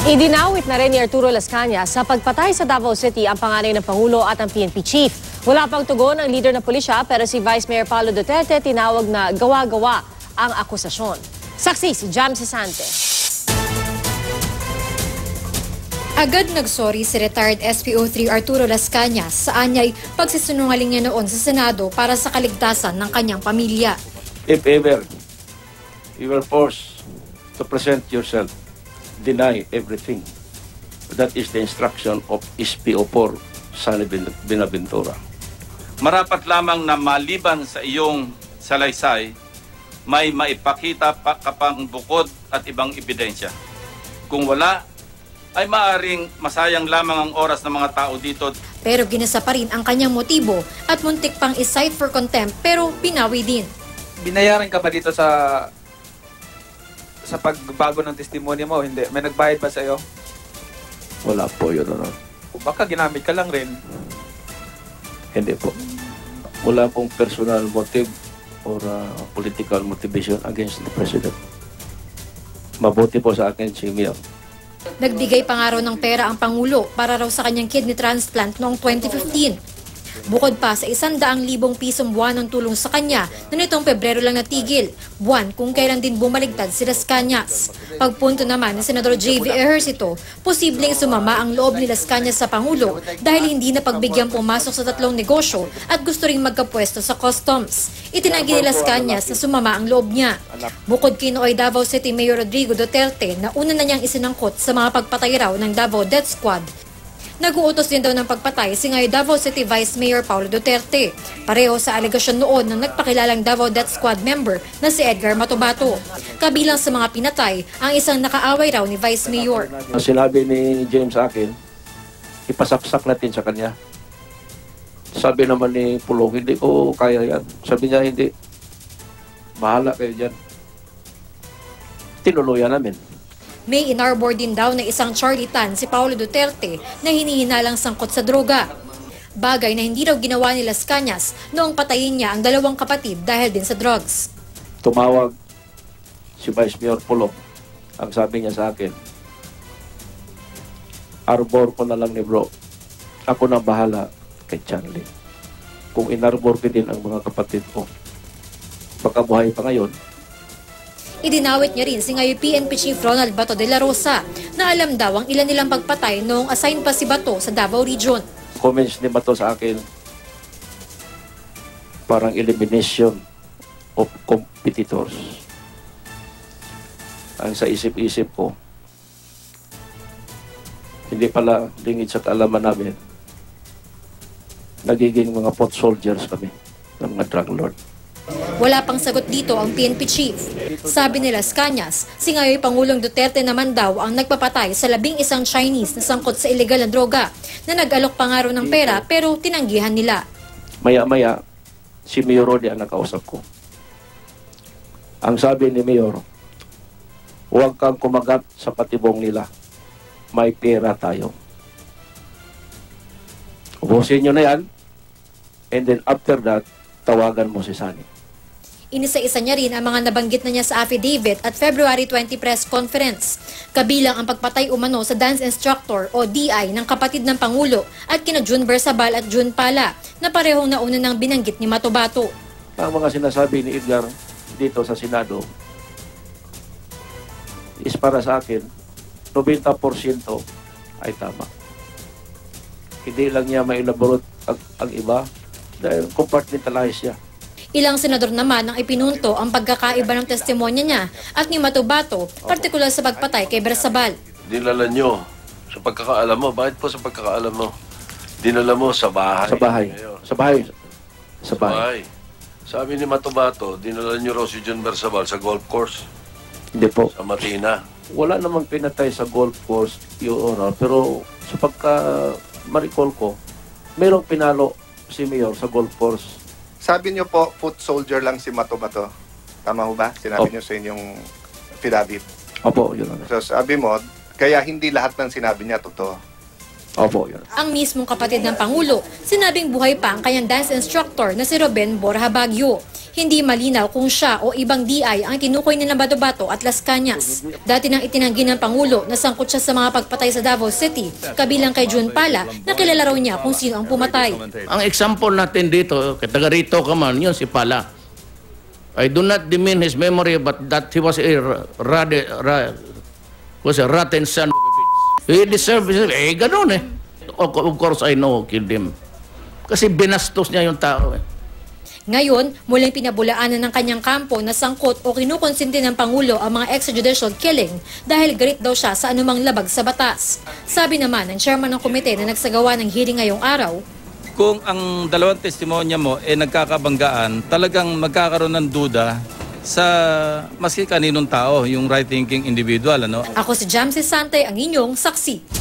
Idinawit na rin ni Arturo Las Cañas sa pagpatay sa Davao City ang panganay ng Pangulo at ang PNP Chief. Wala pang tugon ang leader ng pulisya pero si Vice Mayor Paulo Duterte tinawag na gawa-gawa ang akusasyon. Saksi si Jam Sesante. Agad nagsorry si retired SPO3 Arturo Las Cañas sa anyay pagsisinungaling niya noon sa Senado para sa kaligtasan ng kanyang pamilya. If ever you were forced to present yourself, deny everything. That is the instruction of SPO4, Sunny Binaventura. Marapat lamang na maliban sa iyong salaysay, may maipakita pa kapang bukod at ibang ebidensya. Kung wala, ay maaring masayang lamang ang oras ng mga tao dito. Pero ginasa pa rin ang kanyang motibo at muntik pang i-cite for contempt pero binawi din. Binayaran ka ba dito sa pagbago ng testimonya mo? Hindi. May nagbayad ba sa iyo? Wala po, Your Honor. Baka ginamit ka lang rin. Hindi po. Wala pong personal motive or political motivation against the President. Mabuti po sa akin si Mayor. Nagbigay pa nga raw ng pera ang Pangulo para raw sa kanyang kidney transplant noong 2015. Bukod pa sa 100,000 pisong buwan ng tulong sa kanya na nitong Pebrero lang natigil, buwan kung kailan din bumaligtad si Las Cañas. Pagpunto naman ni Senador J.V. Ejercito, posibleng sumama ang loob ni Las Cañas sa Pangulo dahil hindi na pagbigyan pumasok sa 3 negosyo at gusto ring magkapwesto sa customs. Itinagi ni Las Cañas na sumama ang loob niya. Bukod kay nooy Davao City Mayor Rodrigo Duterte na una na niyang isinangkot sa mga pagpatay raw ng Davao Death Squad, nag-uutos din daw ng pagpatay si ngayon Davao City Vice Mayor Paulo Duterte. Pareho sa alegasyon noon ng nagpakilalang Davao Death Squad member na si Edgar Matobato. Kabilang sa mga pinatay ang isang nakaaway raw ni Vice Mayor. Ang sinabi ni James sa akin, ipasaksak natin sa kanya. Sabi naman ni Pulong, hindi ko kaya yan. Sabi niya, hindi. Bahala kayo dyan. Tinuluyan namin. May inarbor din daw na isang Charlie Tan si Paulo Duterte na hinihinalang sangkot sa droga. Bagay na hindi raw ginawa ni Las Cañas noong patayin niya ang 2 kapatid dahil din sa drugs. Tumawag si Vice Mayor Pulong. Ang sabi niya sa akin, arbor ko na lang ni bro. Ako na bahala kay Charlie. Kung inarbor ko din ang mga kapatid ko, baka buhay pa ngayon. Idinawit niya rin si ngayon PNP Chief Ronald Bato de la Rosa na alam daw ang ilan nilang pagpatay noong assign pa si Bato sa Davao Region. Comments ni Bato sa akin, parang elimination of competitors. Ang sa isip-isip ko, hindi pala lingid sa kaalaman namin, nagiging mga foot soldiers kami ng mga drug lord. Wala pang sagot dito ang PNP Chief. Sabi ni Las Cañas, si ngayon Pangulong Duterte naman daw ang nagpapatay sa 11 Chinese na sangkot sa illegal na droga na nag-alok pa nga raw ng pera pero tinanggihan nila. Maya-maya, si Mayor Rodi ang nakausap ko. Ang sabi ni Mayor, huwag kang kumagat sa patibong nila. May pera tayo. Ubusin nyo na yan. And then after that, tawagan mo si Sunny. Inisa-isa niya rin ang mga nabanggit na niya sa affidavit at February 20 press conference. Kabilang ang pagpatay umano sa dance instructor o DI ng kapatid ng Pangulo at kina June Bersabal at June Pala na parehong nauna ng binanggit ni Matobato. Ang mga sinasabi ni Edgar dito sa Senado is para sa akin, 90% ay tama. Hindi lang niya ma-elaborate ang iba dahil compartmentalize siya. Ilang senador naman ang ipinunto ang pagkakaiba ng testimonya niya at ni Matobato, partikular sa pagpatay kay Bersabal. Dinala nyo sa pagkakaalam mo. Bakit po sa pagkakaalam mo? Dinala mo sa bahay. Sa bahay. Sa bahay. Sa bahay. Sabi ni Matobato, dinala nyo raw si John Bersabal sa golf course. Hindi po. Sa Matina. Wala namang pinatay sa golf course, Your Honor. Pero sa pagka-maricall ko, mayroong pinalo si Mayor sa golf course. Sabi niyo po, foot soldier lang si Matobato. Tama ho ba? Sinabi niyo sa inyong affidavit. Opo, Your Honor. So sabi mo, kaya hindi lahat ng sinabi niya totoo. Opo, Your Honor. Ang mismong kapatid ng Pangulo, sinabing buhay pa ang kanyang dance instructor na si Ruben Borja Baguio. hindi malinaw kung siya o ibang DI ang tinukoy nila Bato-Bato at Las Cañas. Dati nang itinanggi ng Pangulo na sangkot siya sa mga pagpatay sa Davao City, kabilang kay June Pala na kilala raw niya kung sino ang pumatay. Ang example natin dito, taga rito ka man, yun si Pala. I do not demean his memory, but that he was a rotten son of a bitch. He deserved it. Ganun eh. Of course, I know who killed him. Kasi binastos niya yung tao eh. Ngayon, muling pinabulaanan ng kanyang kampo na sangkot o kinukonsinti ng Pangulo ang mga extrajudicial killing dahil galit daw siya sa anumang labag sa batas. Sabi naman ng chairman ng komite na nagsagawa ng hearing ngayong araw, Kung ang dalawang testimonya mo nagkakabanggaan, talagang magkakaroon ng duda sa maski kaninong tao, yung right-thinking individual. Ako si Jamsi Sante, ang inyong saksi.